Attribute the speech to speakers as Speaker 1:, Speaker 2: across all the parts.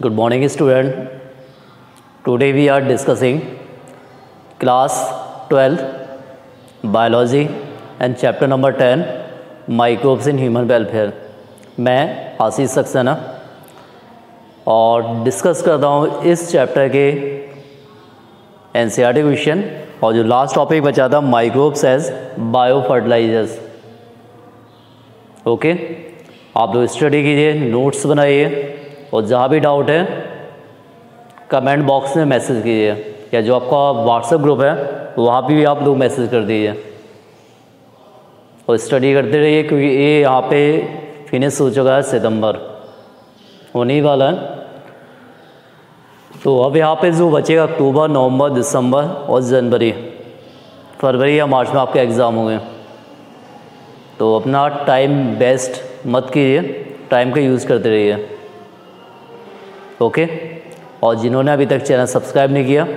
Speaker 1: Good morning, student. Today we are discussing class 12 biology and chapter number 10 microbes in human welfare. मैं आशीष सक्सेना और discuss करता हूँ इस chapter के एनसीईआरटी क्वेश्चन और जो लास्ट टॉपिक बचा था microbes as bio fertilizers. Okay, आप लोग स्टडी कीजिए, नोट्स बनाइए और जहाँ भी डाउट है कमेंट बॉक्स में मैसेज कीजिए या जो आपका व्हाट्सएप ग्रुप है वहाँ पे भी आप लोग मैसेज कर दीजिए और स्टडी करते रहिए क्योंकि ये यहाँ पे फिनिश हो चुका है, सितंबर होने ही वाला है. तो अब यहाँ पे जो बचेगा अक्टूबर, नवंबर, दिसंबर और जनवरी, फरवरी या मार्च में आपके एग्ज़ाम होंगे. तो अपना टाइम वेस्ट मत कीजिए, टाइम का यूज़ करते रहिए. ओके, और जिन्होंने अभी तक चैनल सब्सक्राइब नहीं किया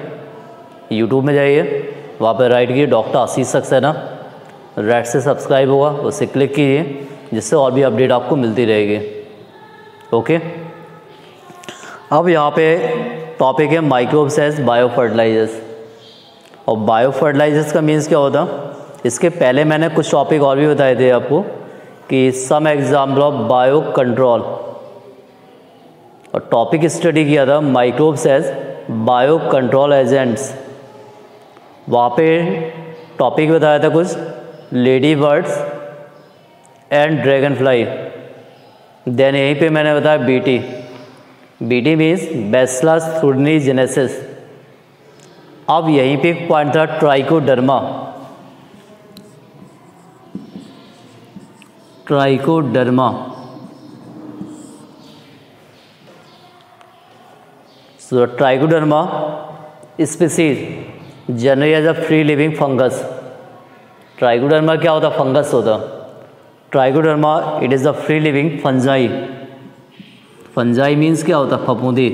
Speaker 1: यूट्यूब में जाइए, वहाँ पर राइट कीजिए डॉक्टर आशीष सक्सेना, राइट से सब्सक्राइब होगा, उससे क्लिक कीजिए जिससे और भी अपडेट आपको मिलती रहेगी. ओके, अब यहाँ पे टॉपिक है माइक्रोब्स एज बायो फर्टिलाइजर्स. और बायो फर्टिलाइजर्स का मीन्स क्या होता? इसके पहले मैंने कुछ टॉपिक और भी बताए थे आपको कि some example of bio control, और टॉपिक स्टडी किया था microbes as bio control agents. वहाँ पे टॉपिक बताया था कुछ ladybirds and dragonfly. Then यहीं पे मैंने बताया BT. BT means bacillus thuringiensis. अब यहीं पे एक पॉइंट था trichoderma. Trichoderma So trichoderma species generally as a free living fungus. Trichoderma क्या होता? फंगस होता. Trichoderma it is a free living fungi. Fungi means क्या होता? फफूंदी.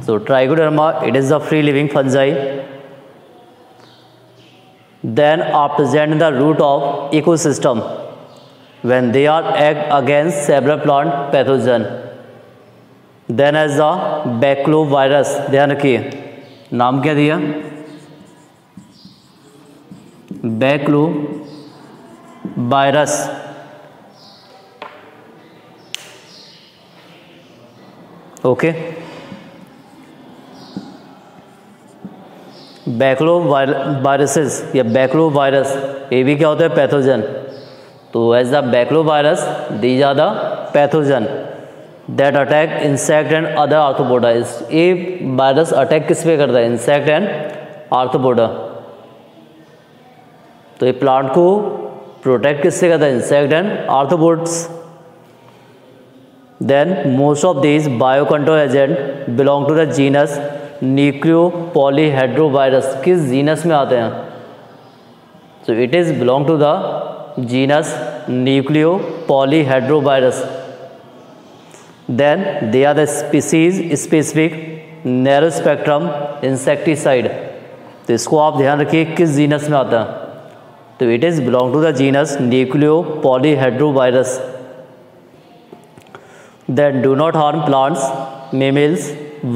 Speaker 1: So Trichoderma it is a free living fungi. Then are present in the root of ecosystem when they are act against several plant pathogen. Then as the baculovirus. ध्यान रखिए, नाम क्या दिया? Baculovirus. Okay, baculoviruses या बैक्लो virus ये भी क्या होता है? पैथोजन. तो as the baculovirus these are the pathogen that attack insect and other arthropoda. ये वायरस अटैक किस पे करता है? Insect and arthropoda. तो ये प्लांट को प्रोटेक्ट किससे करता है? Insect and arthropods. Then most of these bio control agent belong to the genus nucleopolyhedrovirus. किस जीनस में आते हैं? So it is belong to the genus nucleopolyhedrovirus. Then they are the species specific narrow spectrum insecticide. तो इसको आप ध्यान रखिए किस जीनस में आता है. तो it is belong to the genus nucleopolyhedrovirus. Then do not harm plants, mammals,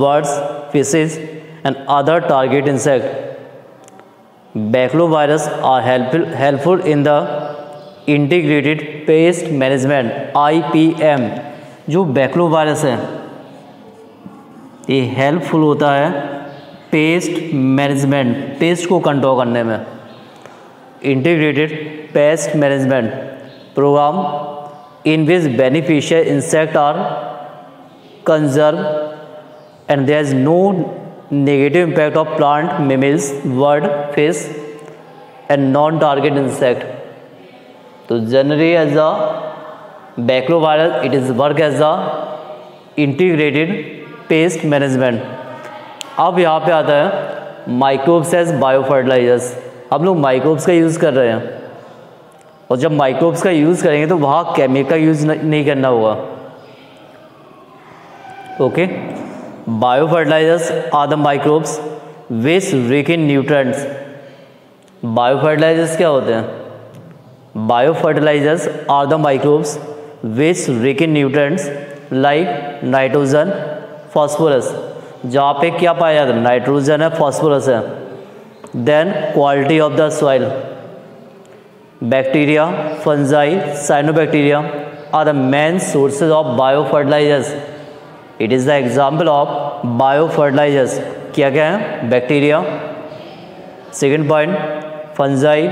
Speaker 1: birds, fishes and other target insect. Baculovirus are helpful in the integrated pest management IPM. जो बैक्लो वायरस है ये helpful होता है pest management, pest को control करने में. Integrated pest management programme in which beneficial insect are conserve and there is no negative impact of plant, mammals, bird, fish and non target insect. तो generally as a baculovirus it is work as the integrated pest management. अब यहाँ पे आता है microbes as bio fertilisers. हम लोग microbes का use कर रहे हैं और जब माइक्रोब्स का यूज़ करेंगे तो वहाँ केमिकल का यूज़ नहीं करना होगा. Okay, bio fertilizers are the microbes which rich in nutrients. Bio fertilizers क्या होते हैं? Bio fertilizers are the microbes which rich in nutrients like nitrogen, phosphorus, जहाँ पे क्या पाया जाता है, नाइट्रोजन है, फॉस्फोरस है। Then quality of the soil, bacteria, fungi, cyanobacteria are the main sources of bio fertilizers. It is the example of bio fertilizers. क्या क्या है, bacteria, second point fungi,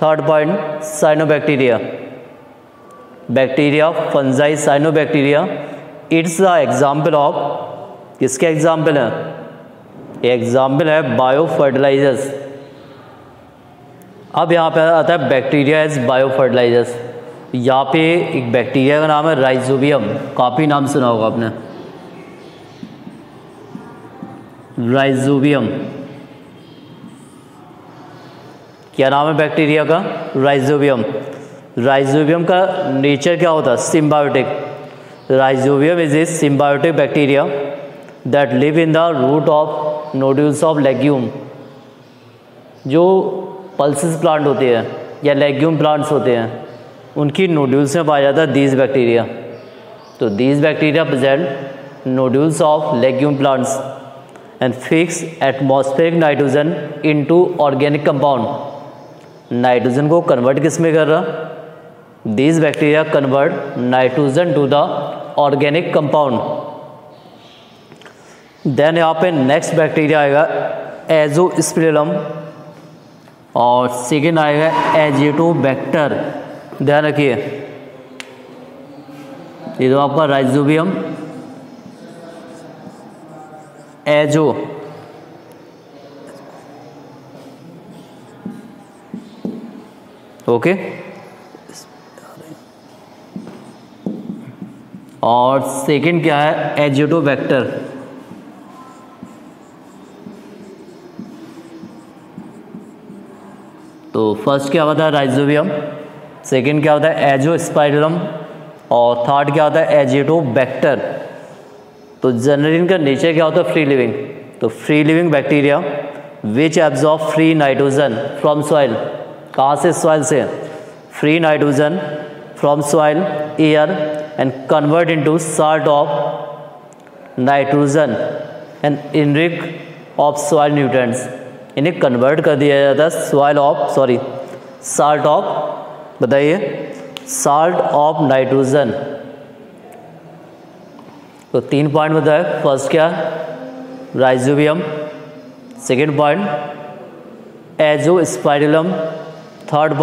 Speaker 1: third point cyanobacteria. Bacteria, fungi, cyanobacteria, it's the example of, किसके example है, example है bio fertilizers. अब यहाँ पे आता है बैक्टीरिया एज बायो फर्टिलाइजर्स। यहाँ पे एक बैक्टीरिया का नाम है राइजोबियम, काफ़ी नाम सुना होगा आपने, राइजोबियम। क्या नाम है बैक्टीरिया का, राइजोबियम। राइजोबियम का नेचर क्या होता है, symbiotic. Rhizobium is a symbiotic bacteria that live in the root of nodules of legume. जो पल्सिस प्लांट होते हैं या लेग्यूम प्लांट्स होते हैं, उनकी नोड्यूल्स में पाया जाता है दीज बैक्टीरिया। तो these bacteria present nodules of legume plants and fix atmospheric nitrogen into organic compound. Nitrogen को कन्वर्ट किस में कर रहा, these bacteria convert nitrogen to the organic compound. Then यहाँ पे नेक्स्ट बैक्टीरिया आएगा एजोस्पिरिलम और सेकेंड आएगा एजिटोबैक्टर। ध्यान रखिए, ये तो आपका राइजोबियम, एजो, ओके, और सेकेंड क्या है, एजिटोबैक्टर। तो फर्स्ट क्या होता है, राइजोबियम, सेकेंड क्या होता है, एजोस्पाइरलम, और थर्ड क्या होता है, एजिटोबैक्टर। तो जनरली इनका नेचर क्या होता है, फ्री लिविंग। तो free living bacteria which absorb free nitrogen from soil. कहाँ से, सॉइल से, free nitrogen from soil, air and convert into salt of nitrogen and enrich of soil nutrients. इन्हें कन्वर्ट कर दिया जाता है soil of, sorry, salt of, बताइए, salt of nitrogen. तो 3 पॉइंट बताए, फर्स्ट क्या, rhizobium, second point azospirillum, third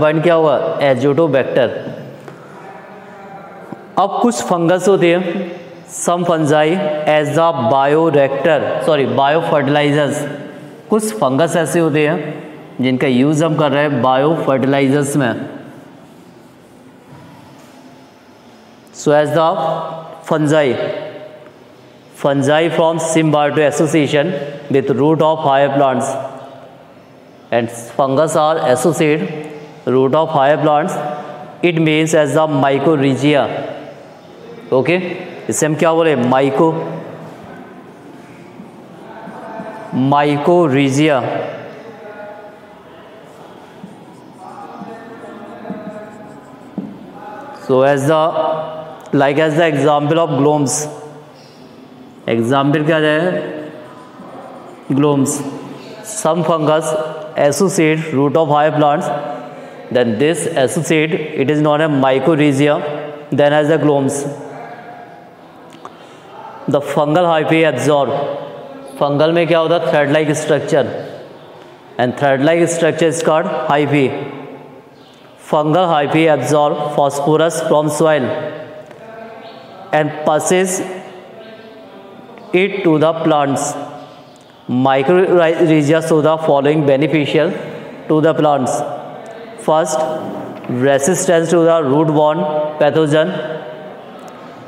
Speaker 1: point क्या हुआ, एजिटोबैक्टर। अब कुछ फंगस होती है, some fungi as the bioreactor, sorry biofertilisers. कुछ फंगस ऐसे होते हैं जिनका यूज़ हम कर रहे हैं बायो फर्टिलाइजर्स में। So as the fungi from symbiotic association with root of higher plants and fungus are associated root of higher plants, it means as the mycorrhiza। Okay, इसे हम क्या बोले, mycorrhiza। So as the example of glomes, example क्या जाए, glomus, some fungus associate root of higher plants, then this associate it is known a mycorrhiza, then as the glomus. The fungal hyphae absorb, fungal में क्या होता है, thread like structure, and thread like structure is called hyphae. Fungal hyphae absorb phosphorus from soil and passes it to the plants. Mycorrhiza show the following beneficial to the plants. First, resistance to the root-borne pathogen.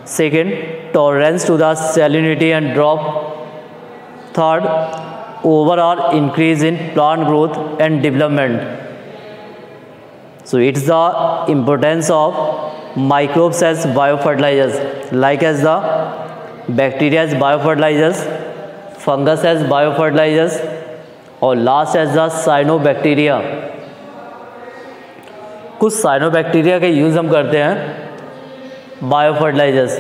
Speaker 1: Second, tolerance to the salinity and drop. Third, overall increase in plant growth and development. So it's the importance of microbes as biofertilizers, like as the bacteria as biofertilizers, fungus as biofertilizers, और last as the cyanobacteria. कुछ cyanobacteria का use हम करते हैं biofertilizers.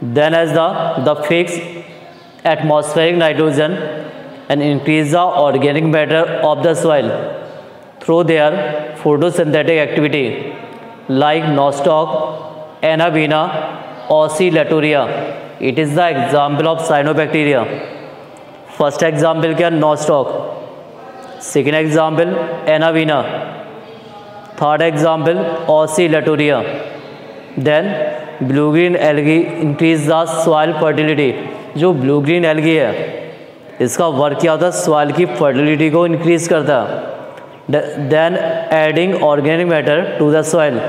Speaker 1: Then as the fixed atmospheric nitrogen and increase the organic matter of the soil through their photosynthetic activity like nostoc, Anabaena, oscillatoria. It is the example of cyanobacteria. First example क्या nostoc, second example Anabaena, third example oscillatoria. Then blue green algae increase the soil fertility. जो blue green algae है इसका work क्या होता है, soil की fertility को increase करता है. Then adding organic matter to the soil.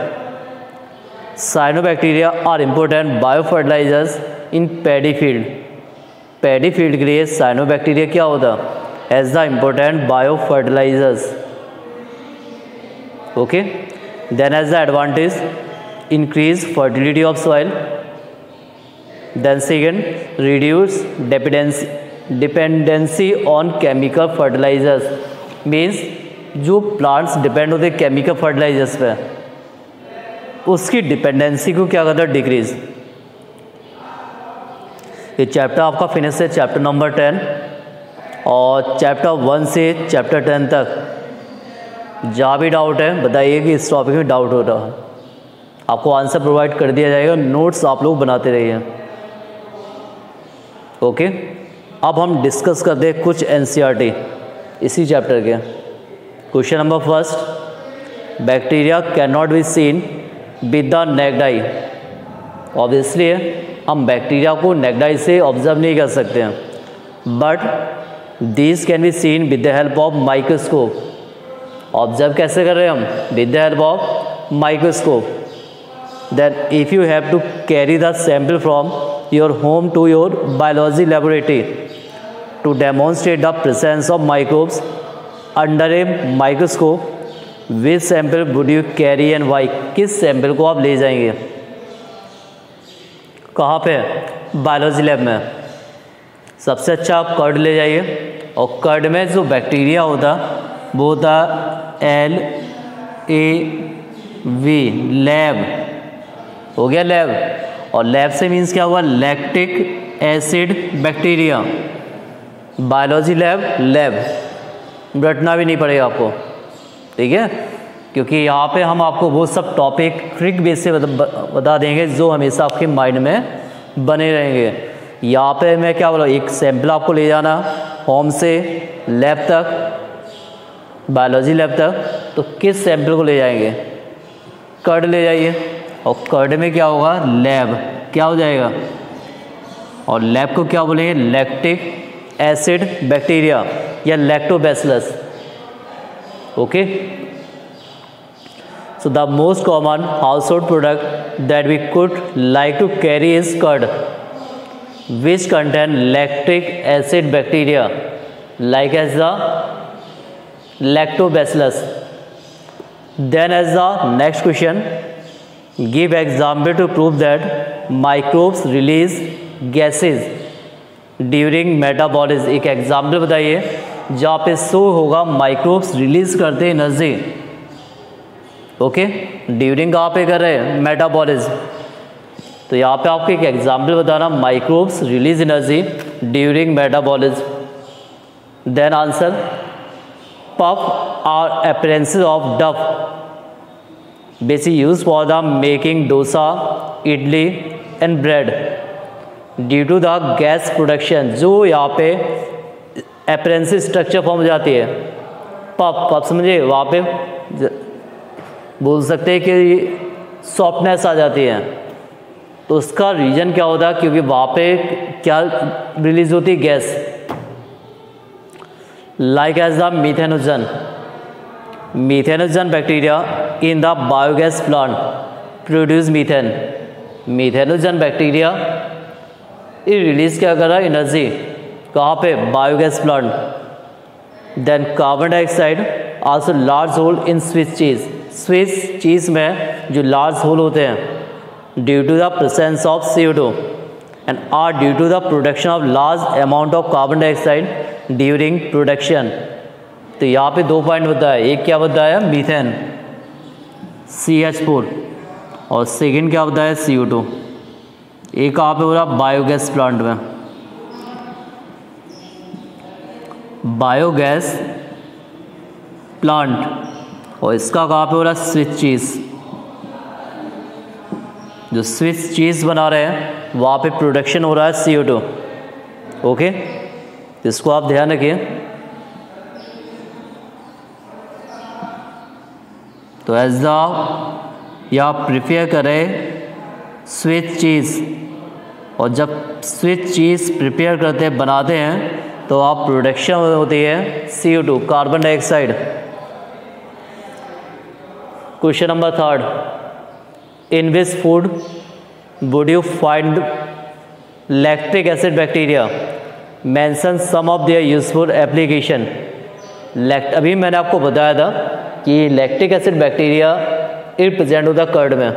Speaker 1: Cyanobacteria are important biofertilisers in paddy field. Paddy field के लिए साइनोबैक्टीरिया क्या होता है, as the important biofertilisers. Okay. Then as the advantage increase fertility of soil. Then second, reduce dependency on chemical fertilizers. Means जो plants depend होते हैं chemical fertilizers पे, उसकी डिपेंडेंसी को क्या करता है, डिक्रीज. ये चैप्टर आपका फिनिश है, चैप्टर नंबर 10. और चैप्टर 1 से चैप्टर 10 तक जहाँ भी डाउट है बताइए कि इस टॉपिक में डाउट हो रहा है, आपको आंसर प्रोवाइड कर दिया जाएगा. नोट्स आप लोग बनाते रहिए. ओके. अब हम डिस्कस करते हैं कुछ एनसीईआरटी इसी चैप्टर के. Question number first, bacteria can not be seen with the necked I. Obviously हम बैक्टीरिया को नेक्ड आई से ऑब्जर्व नहीं कर सकते हैं, but this can be seen with the help of microscope. Observe कैसे कर रहे हैं हम, with the help of microscope. Then if you have to carry the sample from your home to your biology laboratory to demonstrate the presence of microbes under a microscope, which sample would you carry and why? किस sample को आप ले जाएंगे, कहाँ पे, biology lab में. सबसे अच्छा आप कर्ड ले जाइए, और कर्ड में जो बैक्टीरिया होता वो होता LAV, लैब. हो गया लैब. और लैब से मीन्स क्या हुआ, lactic acid bacteria. Biology lab, lab रटना भी नहीं पड़ेगा आपको, ठीक है, क्योंकि यहाँ पे हम आपको वो सब टॉपिक ट्रिक बेस से बता देंगे जो हमेशा आपके माइंड में बने रहेंगे. यहाँ पे मैं क्या बोला, एक सैंपल आपको ले जाना होम से लैब तक, बायोलॉजी लैब तक. तो किस सैंपल को ले जाएंगे, कर्ड ले जाइए. और कर्ड में क्या होगा, लैब क्या हो जाएगा, और लैब को क्या बोलेंगे, लैक्टिक एसिड बैक्टीरिया या lactobacillus. Okay. So the most common household product that we could like to carry is curd which contain lactic acid bacteria like as the lactobacillus. Then as the next question, give example to prove that microbes release gases during metabolism. एक example बताइए जहाँ पे show होगा microbes release करते energy. Okay. During कहाँ पे कर रहे हैं, मेटाबॉलिज्म. तो यहाँ पे आपको एक एग्जाम्पल बताना, microbes release energy during metabolism. Then answer, puff are appearances of dough basically used for the making dosa, idli and bread. Due to the gas production, जो यहाँ पे appearance structure फॉर्म हो जाती है, पप समझे, वहाँ पे बोल सकते हैं कि सॉफ्टनेस आ जाती है. तो उसका रीज़न क्या होता है, क्योंकि वहाँ पे क्या रिलीज होती है, gas. Like as the methanogen. Methanogen bacteria in the biogas plant produce methane. Methanogen bacteria ये रिलीज क्या कर रहा है, एनर्जी, कहाँ पे, biogas plant. Then carbon dioxide also large hole in Swiss cheese. Swiss cheese में जो लार्ज होल होते हैं due to the presence of CO2 and are due to the production of large amount of carbon dioxide during production. तो यहाँ पे 2 point होता है. एक क्या होता है, मीथेन CH4, और सेकेंड क्या होता है CO2। एक कहाँ पे हो रहा है बायोगैस प्लांट में, बायोगैस प्लांट, और इसका कहाँ पे हो रहा है स्विच चीज़, जो स्विच चीज़ बना रहे हैं वहाँ पे प्रोडक्शन हो रहा है CO2। ओके, इसको आप ध्यान रखिए। तो एज द या प्रिपेयर करें स्विच चीज़, और जब स्विच चीज़ प्रिपेयर करते हैं बनाते हैं तो आप प्रोडक्शन होती है CO2 carbon dioxide. Question number 3, in which food would you find lactic acid bacteria, mention some of their useful application. अभी मैंने आपको बताया था कि लैक्टिक एसिड बैक्टीरिया प्रेजेंट होता है कर्ड में,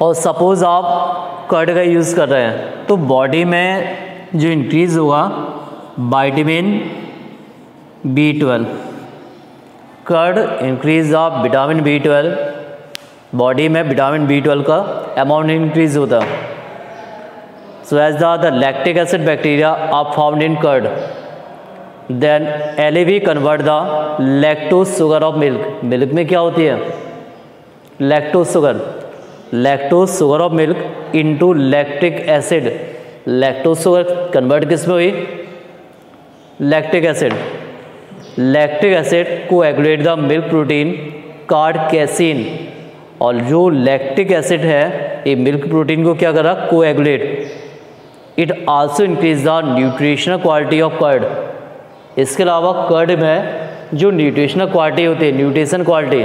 Speaker 1: और सपोज आप कर्ड का यूज़ कर रहे हैं तो बॉडी में जो इंक्रीज़ होगा vitamin B12, curd increase of vitamin B12, body में विटामिन B12 का अमाउंट इंक्रीज होता है। So as the lactic acid bacteria are found in curd, then LAV convert the lactose sugar of milk. Milk में क्या होती है lactose sugar, lactose sugar of milk into lactic acid. Lactose sugar convert किस में हुई lactic acid. Lactic acid coagulate the milk protein called casein, और जो lactic acid है ये मिल्क प्रोटीन को क्या कर रहा coagulate. It also increase the nutritional quality of curd. इसके अलावा कर्ड में जो न्यूट्रिशनल क्वालिटी होती है, न्यूट्रिशन क्वालिटी,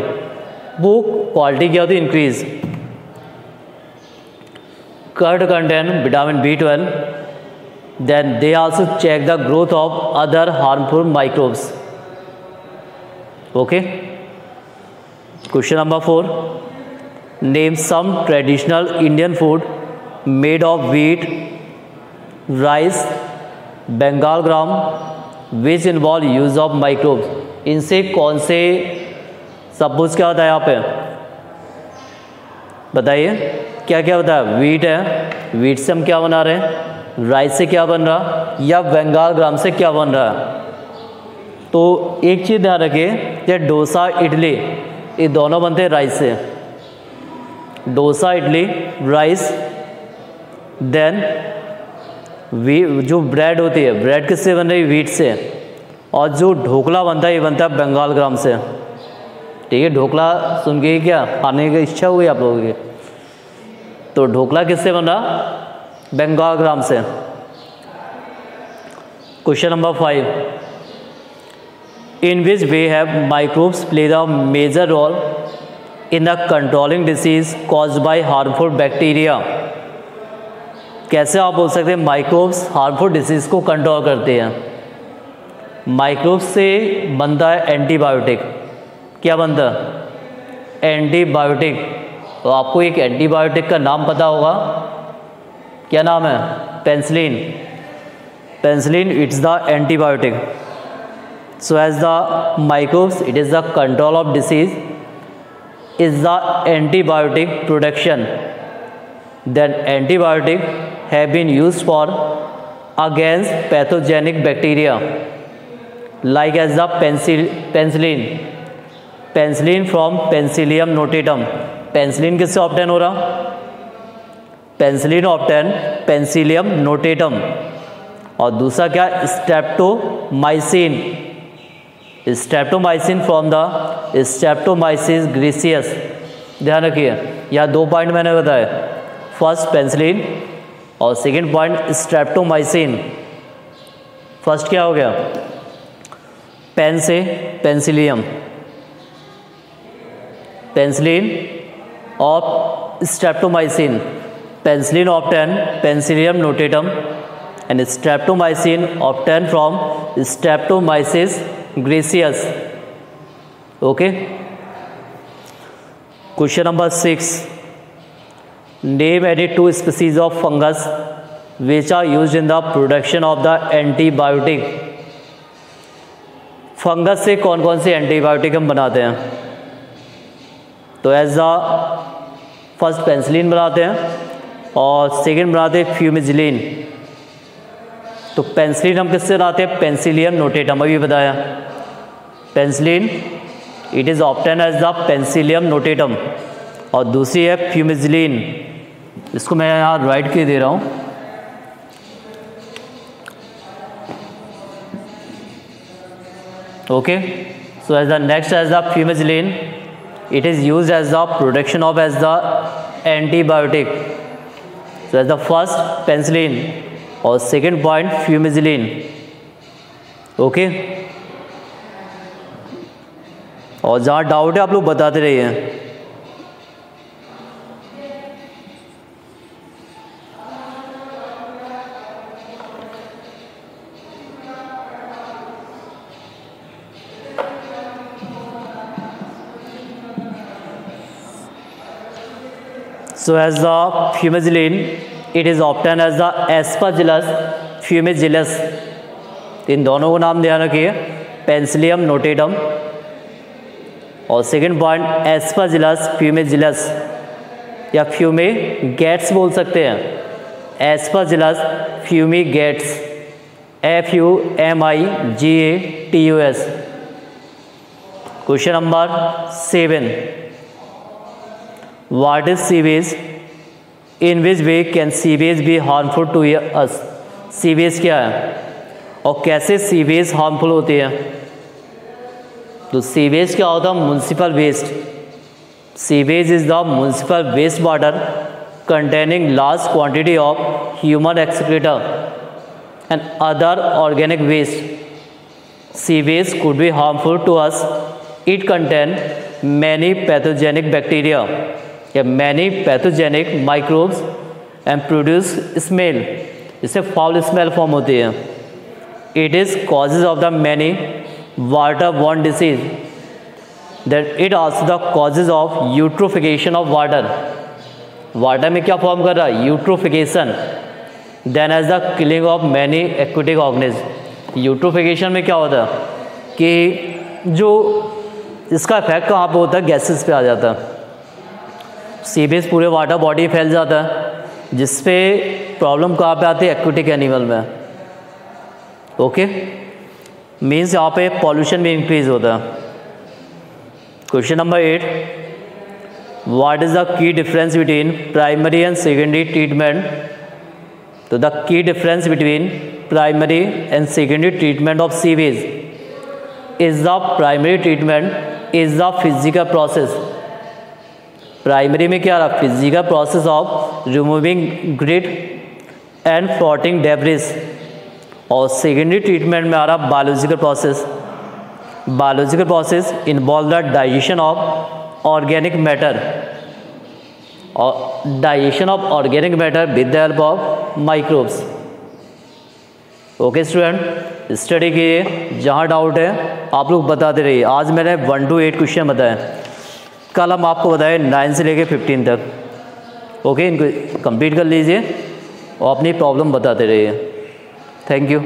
Speaker 1: वो क्वालिटी क्या होती है increase. Curd contain vitamin B12, then they also check the growth of other harmful microbes. Okay, question number 4, name some traditional Indian food made of wheat, rice, bengal gram which involve use of microbes। इनसे कौन से, suppose क्या होता है यहाँ पे बताइए, क्या क्या होता है, वीट है, वीट से हम क्या बना रहे हैं, राइस से क्या बन रहा, या बंगाल ग्राम से क्या बन रहा है। तो एक चीज़ ध्यान रखिए कि डोसा इडली ये दोनों बनते हैं राइस से, डोसा इडली राइस। देन जो ब्रेड होती है, ब्रेड किससे बन रही है वीट से, और जो ढोकला बनता है ये बनता है बंगाल ग्राम से। ठीक है, ढोकला सुन के क्या खाने की इच्छा हुई आप लोगों की, तो ढोकला किससे बन रहा बंगाल ग्राम से। Question number 5, in which way have microbes play the major role in the controlling disease caused by harmful bacteria. कैसे आप बोल सकते हैं माइक्रोब्स हार्मफुल डिसीज को कंट्रोल करते हैं। माइक्रोब्स से बनता है एंटीबायोटिक। क्या बनता है एंटीबायोटिक। तो आपको एक एंटीबायोटिक का नाम पता होगा, क्या नाम है, penicillin. Penicillin it's the antibiotic. So as the microbes it is the control of disease is the antibiotic production. Then antibiotic have been used for against pathogenic bacteria like as the penicillin. Penicillin from penicillium notatum. Penicillin किससे obtain हो रहा, penicillin obtain penicillium notatum. और दूसरा क्या streptomycin, streptomycin from the streptomyces griseus. ध्यान रखिए यहाँ 2 point मैंने बताया, फर्स्ट पेनिसिलिन और सेकेंड पॉइंट स्ट्रेप्टोमाइसिन। फर्स्ट क्या हो गया पेन से पेनिसिलियम, पेनिसिलिन और streptomycin. Penicillin obtain penicillium notatum and streptomycin obtain from streptomyces griseus. Okay, question number 6, name any 2 species of fungus which are used in the production of the antibiotic. Fungus से कौन कौन से antibiotic हम बनाते हैं। तो as the first penicillin बनाते हैं और सेकेंड बनाते हैं फ्यूमिजिलिन। तो पेंसिलिन हम किससे बनाते हैं? पेंसिलियम नोटेटम, अभी बताया penicillin it is obtain as the penicillium notatum. और दूसरी है फ्यूमिजिलिन, इसको मैं यहाँ राइट के दे रहा हूँ। Okay, so as the next as the fumigillin, it is used as the protection of as the antibiotic. So as the first penicillin और second point fumigillin. ओके, और जहाँ डाउट है आप लोग बताते रहिए। So as the fumigillin, it is obtained as the Aspergillus fumigillus। इन दोनों को नाम ध्यान रखिए, पेंसिलियम नोटेटम और सेकेंड पॉइंट एस्परजिलस फ्यूमिजिलस या फ्यूमिगेट्स बोल सकते हैं, aspergillus fumigatus, FUMIGATUS। Question number 7, What is sewage? In which way can sewage be harmful to us? Sewage क्या है और कैसे सीवेज हार्मफुल होती है? तो सीवेज क्या होता है? Municipal waste. Sewage is the municipal waste water containing large quantity of human excreta and other organic waste. Sewage could be harmful to us. It contain many pathogenic bacteria या many pathogenic microbes and produce smell, इससे foul smell form होती है। It is causes of the many water borne disease, that it also the causes of eutrophication of water. Water में क्या form कर रहा है? Eutrophication. Then as the killing of many aquatic organism. Eutrophication में क्या होता है कि जो इसका इफेक्ट कहाँ पे होता है? गैसेस पे आ जाता है। सीवेज पूरे वाटर बॉडी फैल जाता है, जिसपे प्रॉब्लम कहाँ पे आती है? एक्वेटिक एनिमल में। ओके, मीन्स यहाँ पे पॉल्यूशन भी इंक्रीज होता है। Question number 8, what is the key difference between primary and secondary treatment? तो the key difference between primary and secondary treatment of sewage is the primary treatment is the physical process. Primary में क्या रहा? Physical process of removing grit and floating debris, और secondary treatment में आ रहा biological process. Biological process involve the digestion of organic matter और digestion of organic matter with the help of microbes. Okay student, study कीजिए, जहाँ doubt है आप लोग बताते रहिए। आज मैंने 1 to 8 क्वेश्चन बताए, कल हम आपको बताए 9 से लेके 15 तक। ओके, इनको कंप्लीट कर लीजिए और अपनी प्रॉब्लम बताते रहिए। Thank you.